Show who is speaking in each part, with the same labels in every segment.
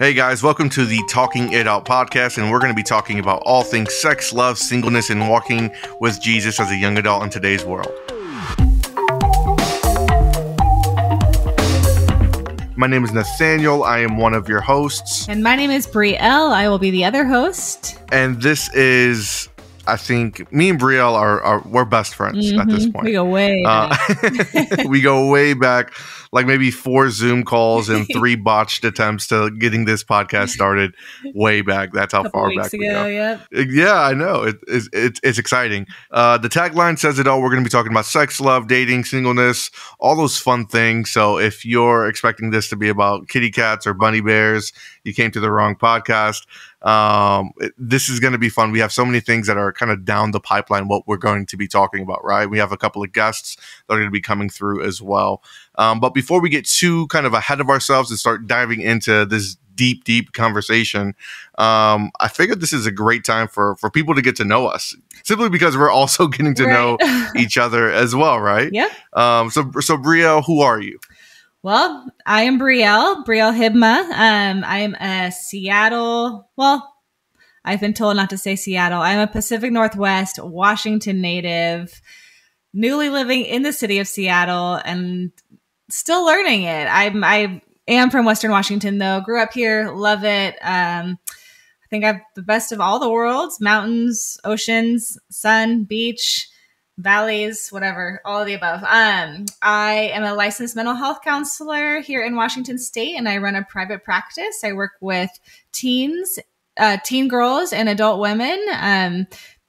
Speaker 1: Hey guys, welcome to the Talking It Out podcast, and we're going to be talking about all things sex, love, singleness, and walking with Jesus as a young adult in today's world. My name is Nathaniel. I am one of your hosts.
Speaker 2: And my name is Brielle. I will be the other host.
Speaker 1: And this is, I think, me and Brielle we're best friends at this point.
Speaker 2: We go way back.
Speaker 1: We go way back, like maybe 4 Zoom calls and 3 botched attempts to getting this podcast started way back. That's how far back we go.
Speaker 2: Yep.
Speaker 1: Yeah, I know. It's exciting. The tagline says it all. We're going to be talking about sex, love, dating, singleness, all those fun things. So if you're expecting this to be about kitty cats or bunny bears, you came to the wrong podcast. This is going to be fun. We have so many things that are kind of down the pipeline, what we're going to be talking about, right? We have a couple of guests that are going to be coming through as well. But before we get too kind of ahead of ourselves and start diving into this deep conversation, I figured this is a great time for people to get to know us, simply because we're also getting to know each other as well, right?
Speaker 2: Yeah.
Speaker 1: So Brielle, who are you?
Speaker 2: Well, I am Brielle Hibma. I am a Seattle. Well, I've been told not to say Seattle. I'm a Pacific Northwest, Washington native, newly living in the city of Seattle and still learning it. I am from Western Washington, though. Grew up here, love it. I think I have the best of all the worlds: mountains, oceans, sun, beach, valleys, whatever, all of the above. I am a licensed mental health counselor here in Washington State, and I run a private practice. I work with teen girls and adult women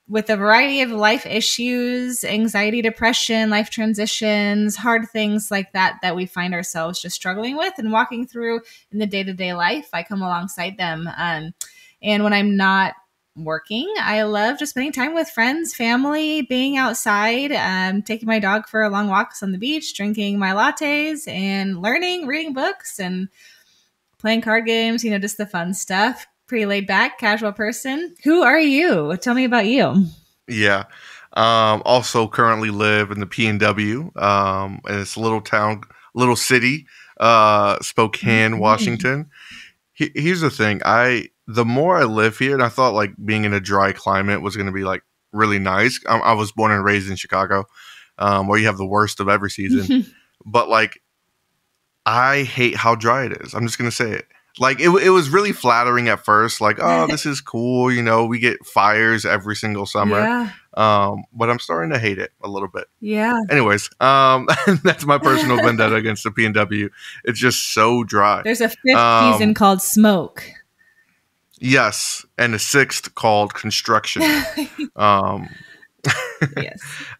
Speaker 2: with a variety of life issues, anxiety, depression, life transitions, hard things like that we find ourselves just struggling with and walking through in the day-to-day life. I come alongside them. And when I'm not working, I love just spending time with friends, family, being outside, taking my dog for long walks on the beach, drinking my lattes, and learning, reading books, and playing card games, just the fun stuff. Pretty laid back, casual person. Who are you? Tell me about you.
Speaker 1: Yeah. Also currently live in the PNW, and it's a little city, Spokane, Washington. Here's the thing. The more I live here, and I thought like being in a dry climate was going to be like really nice. I was born and raised in Chicago, where you have the worst of every season. But like, I hate how dry it is. I'm just going to say it. Like it was really flattering at first. Like, oh, this is cool. We get fires every single summer.
Speaker 2: Yeah.
Speaker 1: But I'm starting to hate it a little bit.
Speaker 2: Yeah.
Speaker 1: Anyways, that's my personal vendetta against the PNW. It's just so dry.
Speaker 2: There's a 5th season called Smoke.
Speaker 1: Yes, and a 6th called Construction.
Speaker 2: Yes.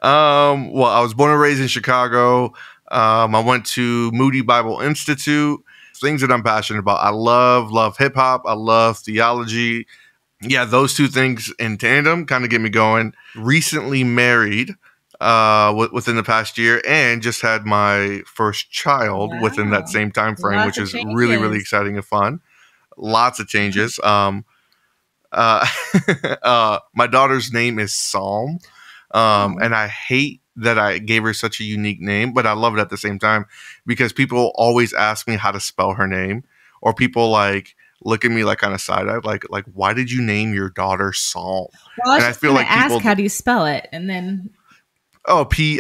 Speaker 1: Well, I was born and raised in Chicago. I went to Moody Bible Institute. Things that I'm passionate about. I love hip hop. I love theology. Yeah, those 2 things in tandem kind of get me going. Recently married within the past year, and just had my first child within that same time frame, which is really, really exciting and fun. Lots of changes. My daughter's name is Psalm, and I hate that I gave her such a unique name, but I love it at the same time because people always ask me how to spell her name, or people like look at me like on a side eye, like why did you name your daughter Psalm?
Speaker 2: Well, and I feel like people ask how do you spell it, and then
Speaker 1: Psalm, kind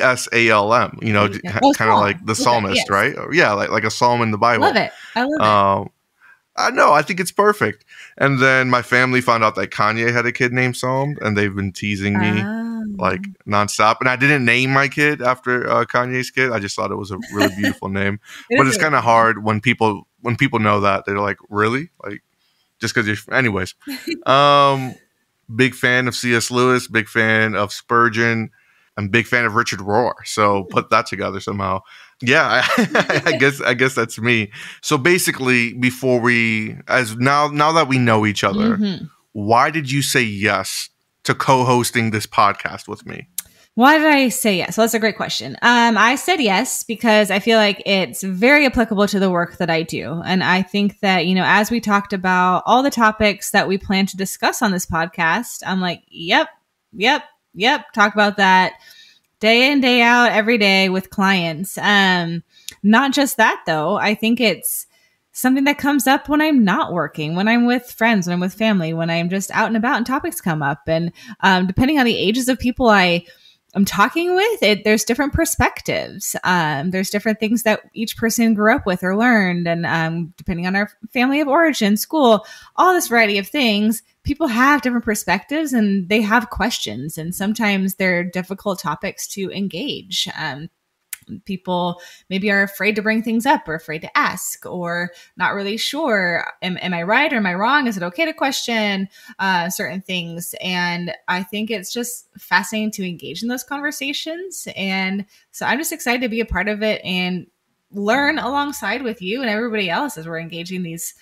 Speaker 1: of like the psalmist, yes. Right? Yeah, like a psalm in the Bible.
Speaker 2: Love it. I love it.
Speaker 1: I know. I think it's perfect. And then my family found out that Kanye had a kid named Psalm, and they've been teasing me like nonstop. And I didn't name my kid after Kanye's kid. I just thought it was a really beautiful name. But it's kind of hard when people know that. They're like, really? Like, just because you're... Anyways. Big fan of C.S. Lewis. Big fan of Spurgeon. I'm a big fan of Richard Rohr. So put that together somehow. Yeah, I guess that's me. So basically, before now that we know each other, why did you say yes to co-hosting this podcast with me?
Speaker 2: Why did I say yes? Well, that's a great question. I said yes because I feel like it's very applicable to the work that I do. And I think that, as we talked about all the topics that we plan to discuss on this podcast, I'm like, yep. Talk about that day in, day out, every day with clients. Not just that, though. I think it's something that comes up when I'm not working, when I'm with friends, when I'm with family, when I'm just out and about and topics come up. And depending on the ages of people I'm talking with, there's different perspectives. There's different things that each person grew up with or learned. And depending on our family of origin, school, all this variety of things, people have different perspectives and they have questions. And sometimes they're difficult topics to engage. People maybe are afraid to bring things up or afraid to ask or not really sure. Am I right or am I wrong? Is it okay to question certain things? And I think it's just fascinating to engage in those conversations. And so I'm just excited to be a part of it and learn alongside with you and everybody else as we're engaging these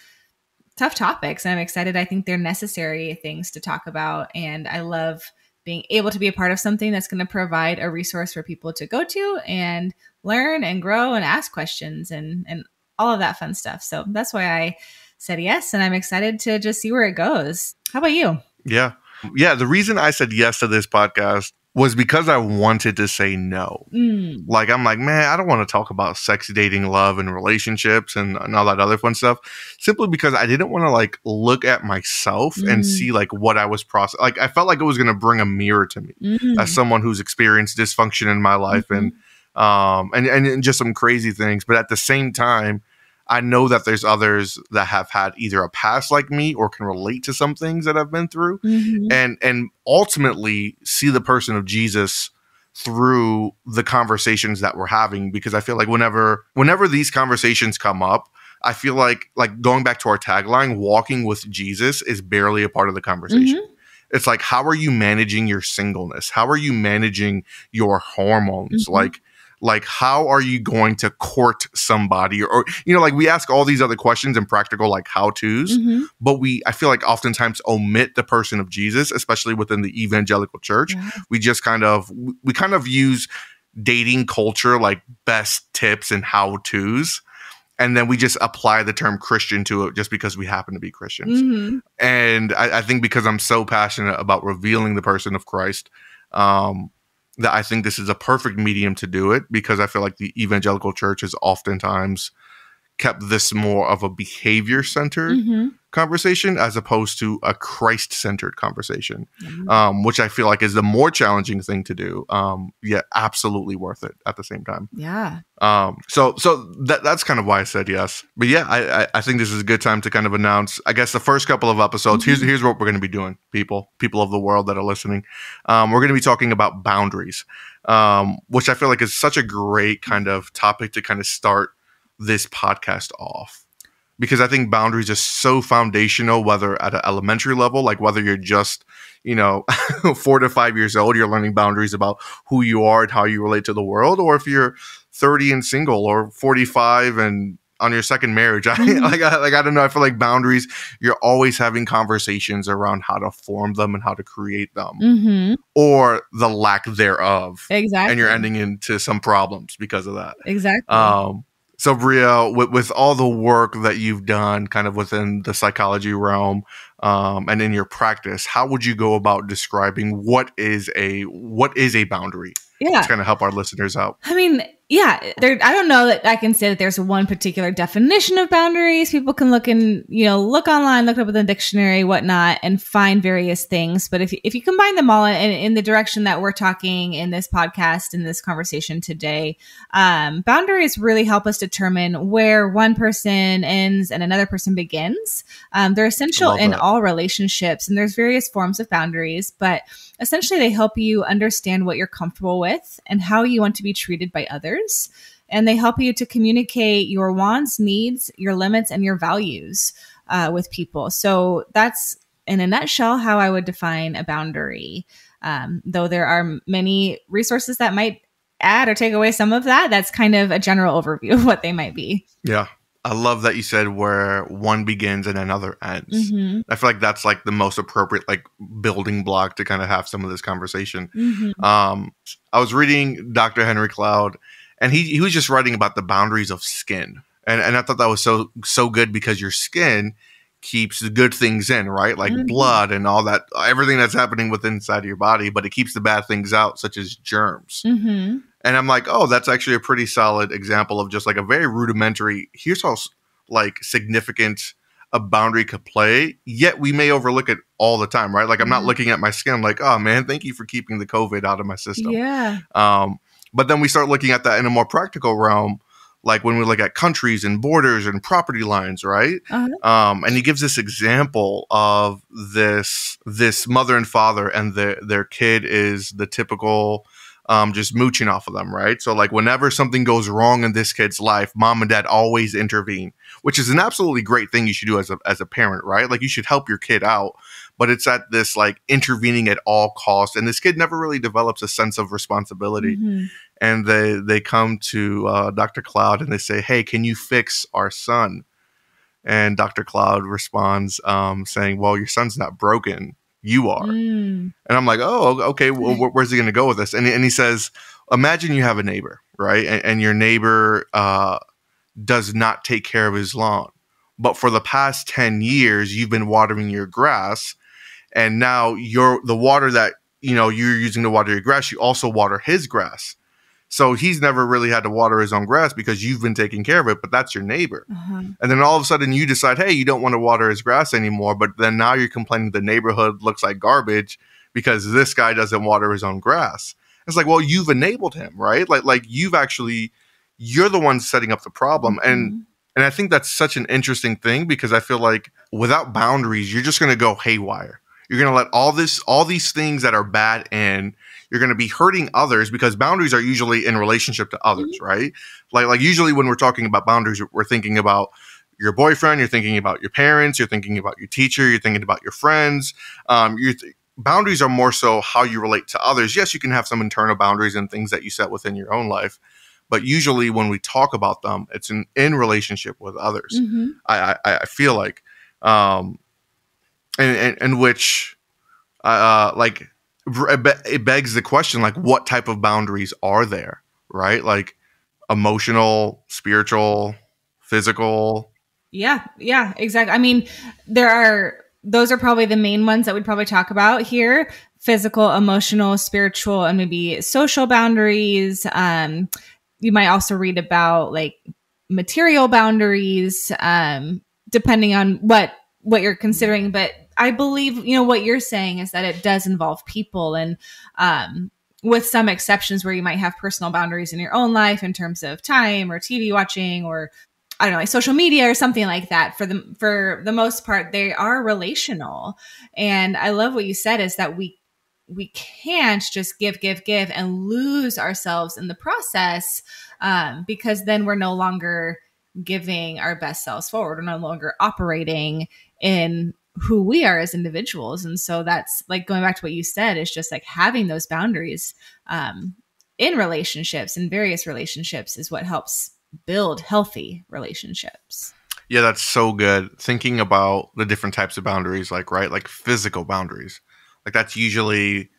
Speaker 2: tough topics. And I'm excited. I think they're necessary things to talk about. And I love being able to be a part of something that's going to provide a resource for people to go to and learn and grow and ask questions and all of that fun stuff. So that's why I said yes. And I'm excited to just see where it goes. How about you?
Speaker 1: Yeah. Yeah. The reason I said yes to this podcast was because I wanted to say no. Like, I'm like, man, I don't want to talk about sex, dating, love, and relationships and all that other fun stuff. Simply because I didn't want to like look at myself and see like what I was processing. Like, I felt like it was going to bring a mirror to me as someone who's experienced dysfunction in my life and just some crazy things. But at the same time, I know that there's others that have had either a past like me or can relate to some things that I've been through and ultimately see the person of Jesus through the conversations that we're having. Because I feel like whenever these conversations come up, I feel like going back to our tagline, walking with Jesus is barely a part of the conversation. It's like, how are you managing your singleness? How are you managing your hormones? Like, how are you going to court somebody? Or, you know, like we ask all these other questions and practical, like how-tos, but I feel like oftentimes omit the person of Jesus, especially within the evangelical church. We just kind of use dating culture, like best tips and how-tos. And then we just apply the term Christian to it just because we happen to be Christians. And I think because I'm so passionate about revealing the person of Christ, that I think this is a perfect medium to do it, because I feel like the evangelical church has oftentimes kept this more of a behavior-centered conversation as opposed to a Christ-centered conversation, which I feel like is the more challenging thing to do, yet absolutely worth it at the same time. So that's kind of why I said yes. But yeah, I think this is a good time to kind of announce, I guess, the first couple of episodes. Here's what we're going to be doing, people of the world that are listening. We're going to be talking about boundaries, which I feel like is such a great kind of topic to kind of start this podcast off, because I think boundaries are so foundational, whether at an elementary level, like whether you're just, 4 to 5 years old, you're learning boundaries about who you are and how you relate to the world, or if you're 30 and single, or 45 and on your second marriage. I don't know. I feel like boundaries, you're always having conversations around how to form them and how to create them, or the lack thereof.
Speaker 2: Exactly.
Speaker 1: And you're ending into some problems because of that.
Speaker 2: Exactly.
Speaker 1: So Brielle, with all the work that you've done kind of within the psychology realm and in your practice, how would you go about describing what is a boundary?
Speaker 2: Yeah.
Speaker 1: To kind of help our listeners out.
Speaker 2: I mean, yeah, I don't know that I can say that there's one particular definition of boundaries. People can look online, look up in the dictionary, whatnot, and find various things. But if you combine them all in the direction that we're talking in this podcast, in this conversation today, boundaries really help us determine where one person ends and another person begins. They're essential in all relationships, and there's various forms of boundaries, but essentially they help you understand what you're comfortable with and how you want to be treated by others. And they help you to communicate your wants, needs, your limits, and your values with people. So that's, in a nutshell, how I would define a boundary. Though there are many resources that might add or take away some of that, that's kind of a general overview of what they might be. Yeah.
Speaker 1: I love that you said where one begins and another ends. I feel like that's like the most appropriate like building block to kind of have some of this conversation. I was reading Dr. Henry Cloud, and he was just writing about the boundaries of skin. And I thought that was so good, because your skin keeps the good things in, right? Like blood and all that, everything that's happening within inside of your body, but it keeps the bad things out, such as germs. And I'm like, oh, that's actually a pretty solid example of just like a very rudimentary, here's how like significant a boundary could play, yet we may overlook it all the time, right? Like I'm not looking at my skin like, oh man, thank you for keeping the COVID out of my system.
Speaker 2: Yeah.
Speaker 1: But then we start looking at that in a more practical realm, like when we look at countries and borders and property lines, right? And he gives this example of this mother and father, and their kid is the typical just mooching off of them, right? So like whenever something goes wrong in this kid's life, mom and dad always intervene, which is an absolutely great thing you should do as a parent, right? Like you should help your kid out, but it's at this like intervening at all costs. And this kid never really develops a sense of responsibility. And they come to Dr. Cloud and they say, hey, can you fix our son? And Dr. Cloud responds saying, well, your son's not broken. You are. And I'm like, oh, okay, well, where's he going to go with this? And he says, imagine you have a neighbor, right? And your neighbor does not take care of his lawn. But for the past 10 years, you've been watering your grass. And now the water that you're using to water your grass, you also water his grass. So he's never really had to water his own grass because you've been taking care of it, but that's your neighbor. And then all of a sudden you decide, hey, you don't want to water his grass anymore, but then now you're complaining the neighborhood looks like garbage because this guy doesn't water his own grass. It's like, well, you've enabled him, right? Like you're the one setting up the problem. And I think that's such an interesting thing because I feel like without boundaries, you're just going to go haywire. You're going to let all these things that are bad in. You're going to be hurting others because boundaries are usually in relationship to others, right? Like usually when we're talking about boundaries, we're thinking about your boyfriend, you're thinking about your parents, you're thinking about your teacher, you're thinking about your friends. Boundaries are more so how you relate to others. Yes, you can have some internal boundaries and things that you set within your own life, but usually when we talk about them, it's in relationship with others. I feel like, in which, like, it begs the question, like, what type of boundaries are there, right? Like emotional, spiritual, physical.
Speaker 2: Yeah, exactly. I mean, those are probably the main ones that we'd probably talk about here: physical, emotional, spiritual, and maybe social boundaries. You might also read about like material boundaries, depending on what you're considering. But I believe, what you're saying is that it does involve people, and with some exceptions where you might have personal boundaries in your own life in terms of time or TV watching or I don't know, like social media or something like that. For the most part, they are relational. And I love what you said is that we can't just give and lose ourselves in the process, because then we're no longer giving our best selves forward. We're no longer operating in who we are as individuals. And so that's like going back to what you said, is just like having those boundaries in relationships, in various relationships, is what helps build healthy relationships.
Speaker 1: Yeah, that's so good. Thinking about the different types of boundaries, like, right, like physical boundaries. Like that's usually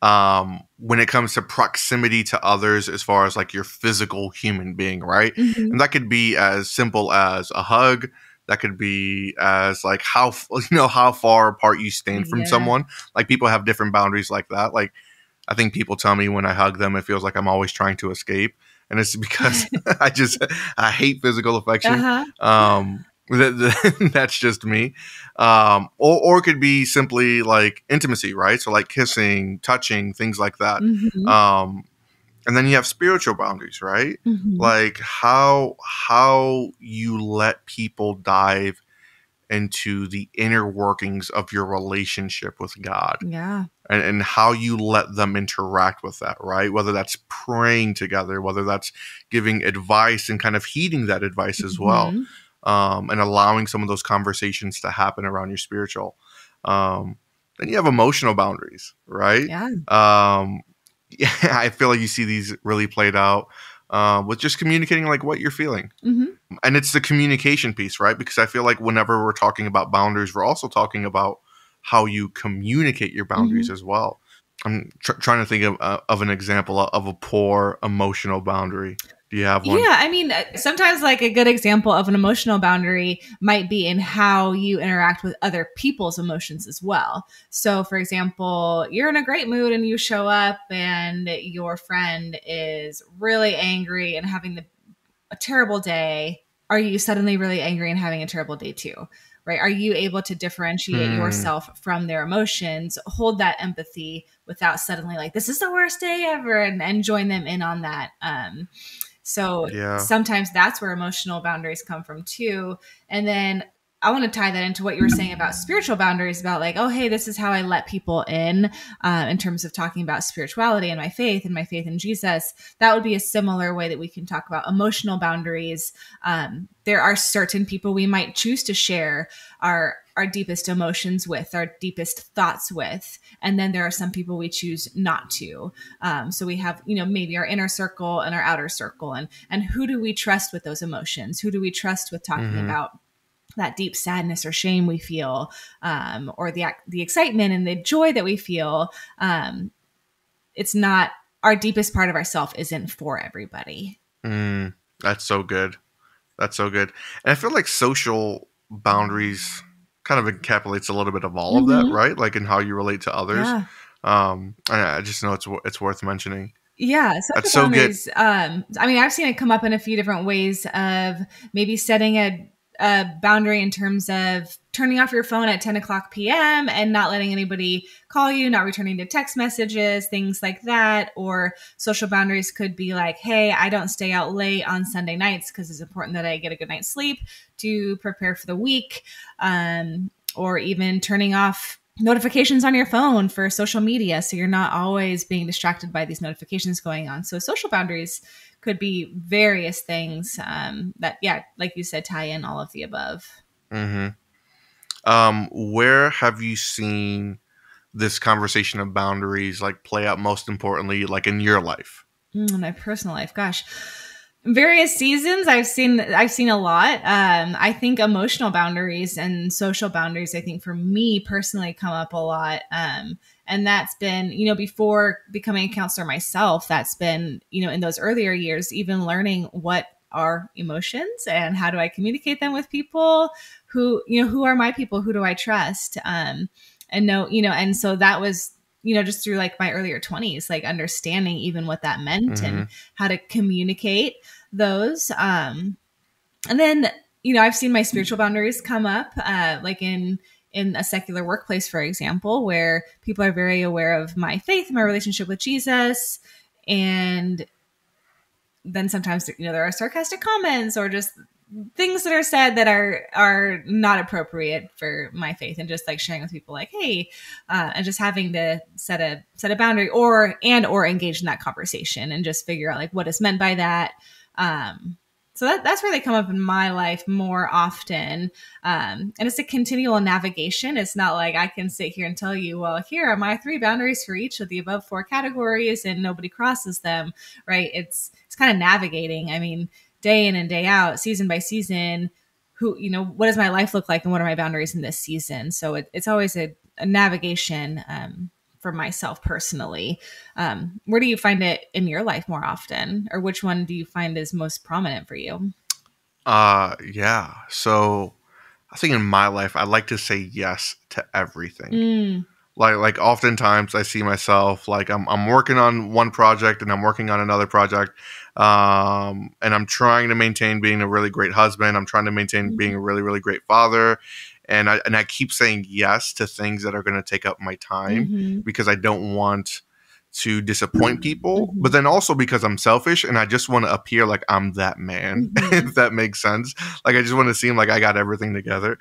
Speaker 1: when it comes to proximity to others, as far as like your physical human being, right? And that could be as simple as a hug. That could be as like how far apart you stand from someone. Like people have different boundaries like that. Like I think people tell me when I hug them, it feels like I'm always trying to escape. And it's because I hate physical affection. That's just me. Or it could be simply like intimacy, right? So like kissing, touching, things like that. And then you have spiritual boundaries, right? Like how you let people dive into the inner workings of your relationship with God.
Speaker 2: Yeah.
Speaker 1: And how you let them interact with that, right? Whether that's praying together, whether that's giving advice and kind of heeding that advice as well. And allowing some of those conversations to happen around your spiritual. Then you have emotional boundaries, right?
Speaker 2: Yeah.
Speaker 1: I feel like you see these really played out with just communicating like what you're feeling. And it's the communication piece, right? Because I feel like whenever we're talking about boundaries, we're also talking about how you communicate your boundaries as well. I'm trying to think of an example of a poor emotional boundary. Do you have one?
Speaker 2: Yeah, I mean, sometimes like a good example of an emotional boundary might be in how you interact with other people's emotions as well. So for example, you're in a great mood and you show up and your friend is really angry and having a terrible day. are you suddenly really angry and having a terrible day too? Right? Are you able to differentiate yourself from their emotions, hold that empathy without suddenly like, this is the worst day ever, and join them in on that? So sometimes that's where emotional boundaries come from too. And then I want to tie that into what you were saying about spiritual boundaries, about like, oh, hey, this is how I let people in terms of talking about spirituality and my faith in Jesus. That would be a similar way that we can talk about emotional boundaries. There are certain people we might choose to share our deepest emotions with, our deepest thoughts with. And then there are some people we choose not to. So we have, maybe our inner circle and our outer circle, and who do we trust with those emotions? Who do we trust with talking about that deep sadness or shame we feel, or the excitement and the joy that we feel? It's not, our deepest part of ourself isn't for everybody.
Speaker 1: That's so good. That's so good. And I feel like social boundaries kind of encapsulates a little bit of all of that, right? Like in how you relate to others. Yeah. I just know it's worth mentioning.
Speaker 2: Yeah, social boundaries. I've seen it come up in a few different ways of maybe setting a boundary in terms of turning off your phone at 10 o'clock p.m. and not letting anybody call you, not returning to text messages, things like that. Or social boundaries could be like, hey, I don't stay out late on Sunday nights because it's important that I get a good night's sleep to prepare for the week. Or even turning off notifications on your phone for social media, so you're not always being distracted by these notifications going on. So social boundaries could be various things that, like you said, tie in all of the above.
Speaker 1: Where have you seen this conversation of boundaries like play out most importantly, like in your life?
Speaker 2: In my personal life, gosh. Various seasons, I've seen a lot. I think emotional boundaries and social boundaries, I think for me personally, come up a lot. And that's been, before becoming a counselor myself, that's been, in those earlier years, even learning what are emotions and how do I communicate them with people who are my people, who do I trust? And so that was, just through like my earlier 20s, like understanding even what that meant and how to communicate those. And then, I've seen my spiritual boundaries come up, like in a secular workplace, for example, where people are very aware of my faith, my relationship with Jesus. And then sometimes, there are sarcastic comments or just things that are said that are not appropriate for my faith, and just like sharing with people like, hey, and just having to set a boundary or engage in that conversation and just figure out like what is meant by that. So that's where they come up in my life more often. And it's a continual navigation. It's not like I can sit here and tell you, well, here are my 3 boundaries for each of the above 4 categories and nobody crosses them, right? It's kind of navigating. I mean, day in and day out, season by season, what does my life look like and what are my boundaries in this season? So it's always a navigation for myself personally. Where do you find it in your life more often, or which one do you find is most prominent for you?
Speaker 1: Yeah. So I think in my life, I like to say yes to everything. Like oftentimes I see myself like I'm working on one project and I'm working on another project, and I'm trying to maintain being a really great husband. I'm trying to maintain being a really, really great father. And I keep saying yes to things that are going to take up my time because I don't want to disappoint people, but then also because I'm selfish and I just want to appear like I'm that man, if that makes sense. Like I just want to seem like I got everything together.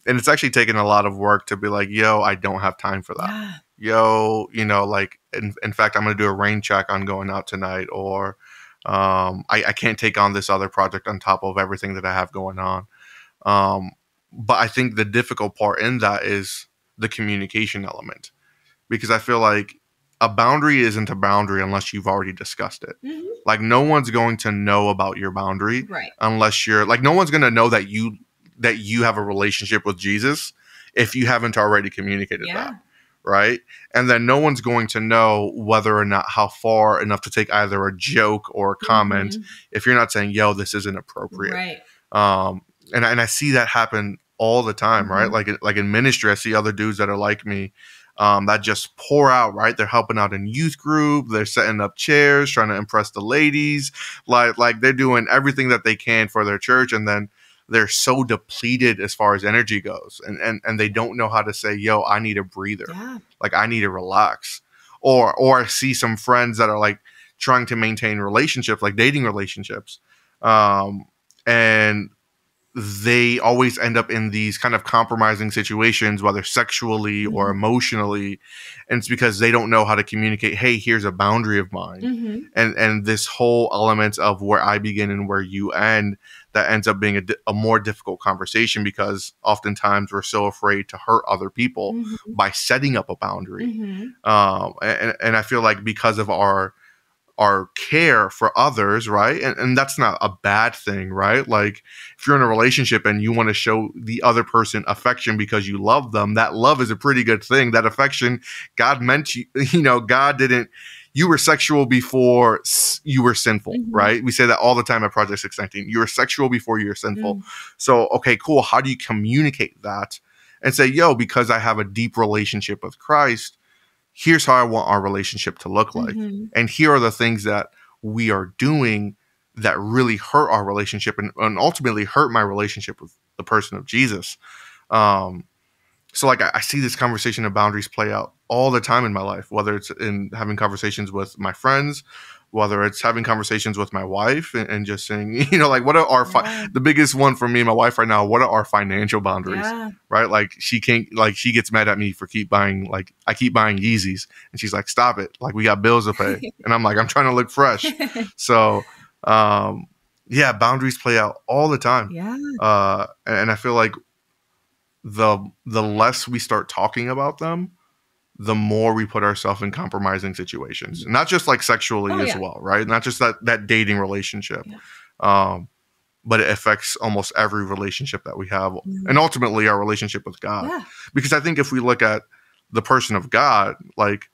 Speaker 1: And it's actually taken a lot of work to be like, yo, I don't have time for that. Yo, like, in fact, I'm going to do a rain check on going out tonight, or I can't take on this other project on top of everything that I have going on. But I think the difficult part in that is the communication element, because I feel like a boundary isn't a boundary unless you've already discussed it. Like no one's going to know about your boundary unless you're like, no one's going to know that you have a relationship with Jesus if you haven't already communicated that. Right. And then no one's going to know whether or not how far enough to take either a joke or a comment if you're not saying, yo, this isn't appropriate. Right. And I see that happen all the time, right? Like in ministry, I see other dudes that are like me, that just pour out, right? They're helping out in youth group. They're setting up chairs, trying to impress the ladies. Like they're doing everything that they can for their church. And then they're so depleted as far as energy goes. And they don't know how to say, yo, I need a breather.
Speaker 2: Yeah.
Speaker 1: Like I need to relax. Or I see some friends that are like trying to maintain relationships, like dating relationships. And they always end up in these kind of compromising situations, whether sexually or emotionally. And it's because they don't know how to communicate, hey, here's a boundary of mine. And this whole element of where I begin and where you end, that ends up being a more difficult conversation, because oftentimes we're so afraid to hurt other people by setting up a boundary. And I feel like because of our care for others, right? And that's not a bad thing, right? Like if you're in a relationship and you want to show the other person affection because you love them, that love is a pretty good thing. That affection, God meant God didn't, you were sexual before you were sinful, right? We say that all the time at Project 619. You were sexual before you were sinful. So, okay, cool. How do you communicate that and say, yo, because I have a deep relationship with Christ, here's how I want our relationship to look like. And here are the things that we are doing that really hurt our relationship and ultimately hurt my relationship with the person of Jesus. So like I see this conversation of boundaries play out all the time in my life, whether it's in having conversations with my friends, whether it's having conversations with my wife and just saying, like what are our, the biggest one for me and my wife right now, what are our financial boundaries, right? Like she gets mad at me for I keep buying Yeezys and she's like, stop it. Like we got bills to pay. And I'm like, I'm trying to look fresh. So, boundaries play out all the time. And I feel like the less we start talking about them, the more we put ourselves in compromising situations, not just like sexually as well, right? Not just that dating relationship, but it affects almost every relationship that we have, and ultimately our relationship with God. Because I think if we look at the person of God, like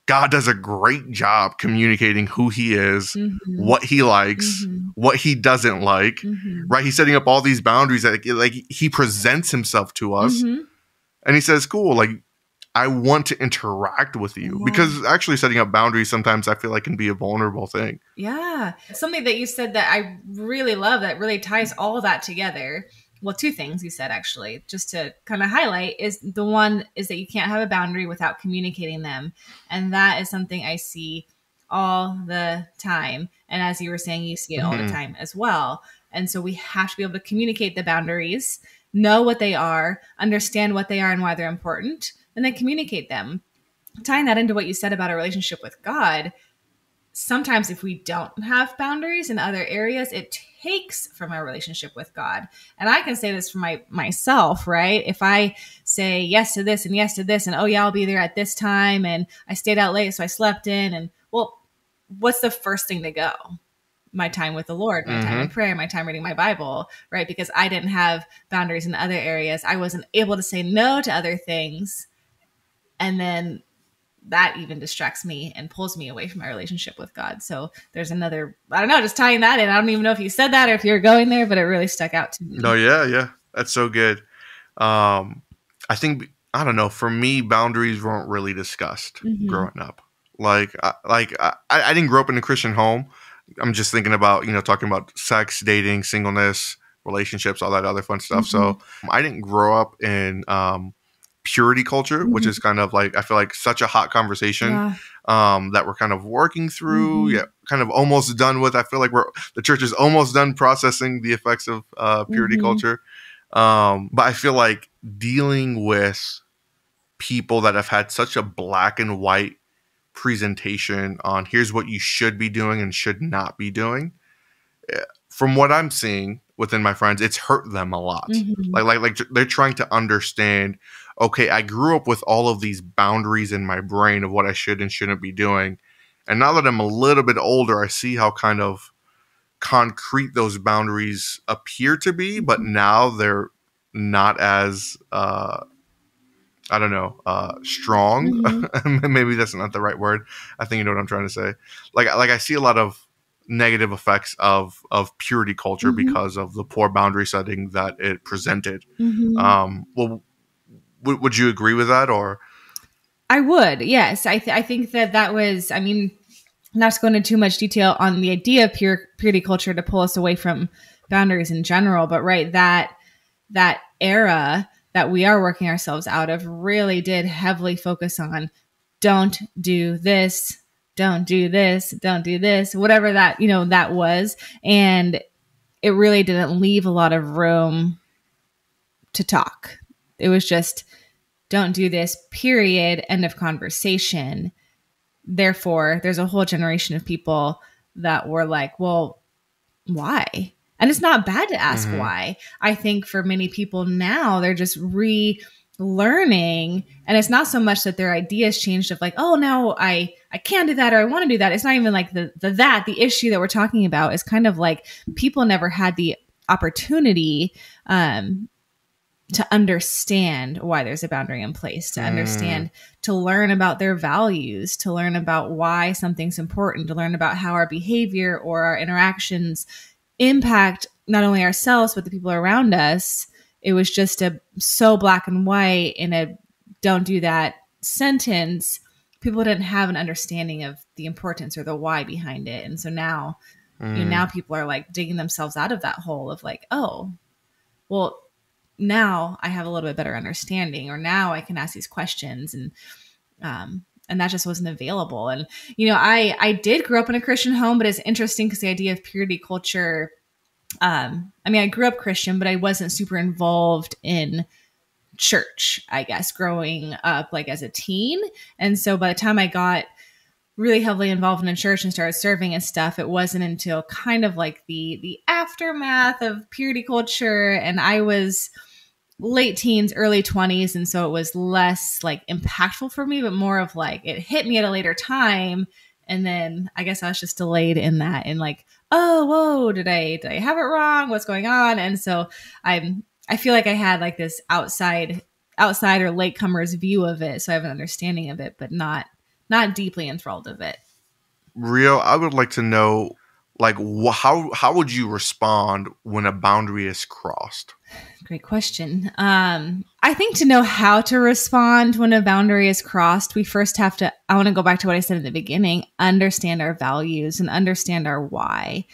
Speaker 1: God does a great job communicating who he is, what he likes, what he doesn't like, right? He's setting up all these boundaries that like he presents himself to us and he says, cool, like I want to interact with you, because actually setting up boundaries sometimes I feel like can be a vulnerable thing.
Speaker 2: Yeah. Something that you said that I really love that really ties all that together. Well, two things you said, actually, just to kind of highlight, is the one is that you can't have a boundary without communicating them. And that is something I see all the time. And as you were saying, you see it all the time as well. And so we have to be able to communicate the boundaries, know what they are, understand what they are and why they're important, and then communicate them. Tying that into what you said about a relationship with God, sometimes if we don't have boundaries in other areas, it takes from our relationship with God. And I can say this for myself, right? If I say yes to this and yes to this, and oh yeah, I'll be there at this time, and I stayed out late, so I slept in, and well, what's the first thing to go? My time with the Lord, my time in prayer, my time reading my Bible, right? Because I didn't have boundaries in other areas. I wasn't able to say no to other things. And then that even distracts me and pulls me away from my relationship with God. So there's another, I don't know, just tying that in. I don't even know if you said that or if you're going there, but it really stuck out to me.
Speaker 1: No, yeah. That's so good. I think, I don't know, for me, boundaries weren't really discussed growing up. I didn't grow up in a Christian home. I'm just thinking about, talking about sex, dating, singleness, relationships, all that other fun stuff. So I didn't grow up in purity culture, which is kind of like, I feel like such a hot conversation that we're kind of working through, kind of almost done with. I feel like the church is almost done processing the effects of purity culture. But I feel like dealing with people that have had such a black and white presentation on here's what you should be doing and should not be doing, from what I'm seeing within my friends, it's hurt them a lot. Like they're trying to understand, okay, I grew up with all of these boundaries in my brain of what I should and shouldn't be doing. And now that I'm a little bit older, I see how kind of concrete those boundaries appear to be, but now they're not as, strong. Maybe that's not the right word. I think you know what I'm trying to say. Like I see a lot of negative effects of purity culture because of the poor boundary setting that it presented. Well, would you agree with that, or?
Speaker 2: I would, yes. I think that was, I mean, not to go into too much detail on the idea of purity culture to pull us away from boundaries in general, but right, that era that we are working ourselves out of really did heavily focus on don't do this, don't do this, don't do this, whatever that, that was. And it really didn't leave a lot of room to talk. It was just, don't do this, period, end of conversation. Therefore, there's a whole generation of people that were like, well, why? And it's not bad to ask why. I think for many people now, they're just relearning. And it's not so much that their ideas changed of like, oh, no, I can't do that or I want to do that. It's not even like the issue that we're talking about is kind of like people never had the opportunity to understand why there's a boundary in place, to understand, to learn about their values, to learn about why something's important, to learn about how our behavior or our interactions impact not only ourselves, but the people around us. It was just so black and white in a don't do that sentence. People didn't have an understanding of the importance or the why behind it. And so now, now people are like digging themselves out of that hole of like, oh, well, now I have a little bit better understanding, or now I can ask these questions. And that just wasn't available. And, I did grow up in a Christian home, but it's interesting because the idea of purity culture, I grew up Christian, but I wasn't super involved in church, I guess, growing up like as a teen. And so by the time I got really heavily involved in a church and started serving and stuff, it wasn't until kind of like the aftermath of purity culture. And I was late teens, early 20s. And so it was less like impactful for me, but more of like, it hit me at a later time. And then I guess I was just delayed in that and like, oh, whoa, did I have it wrong? What's going on? And so I feel like I had like this outside or latecomers view of it. So I have an understanding of it, but not deeply enthralled of it.
Speaker 1: Brielle, I would like to know, like, how would you respond when a boundary is crossed?
Speaker 2: Great question. I think to know how to respond when a boundary is crossed, we first have to, I want to go back to what I said in the beginning, understand our values and understand our why.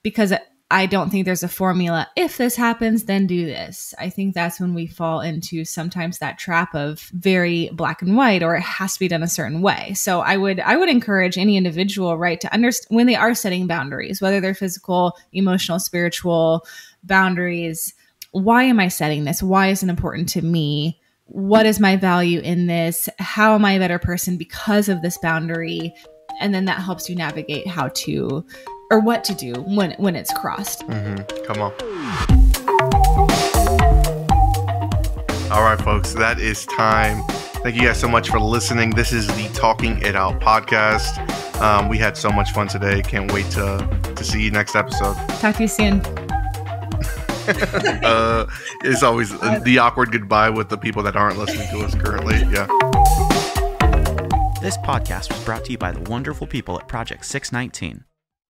Speaker 2: Because I don't think there's a formula. If this happens, then do this. I think that's when we fall into sometimes that trap of very black and white, or it has to be done a certain way. So I would encourage any individual, right, to understand when they are setting boundaries, whether they're physical, emotional, spiritual boundaries. Why am I setting this? Why is it important to me? What is my value in this? How am I a better person because of this boundary? And then that helps you navigate how to, or what to do when it's crossed.
Speaker 1: Come on. All right, folks, that is time. Thank you guys so much for listening. This is the Talking It Out podcast. We had so much fun today. Can't wait to see you next episode.
Speaker 2: Talk to you soon.
Speaker 1: It's always the awkward goodbye with the people that aren't listening to us currently. Yeah.
Speaker 3: This podcast was brought to you by the wonderful people at Project 619.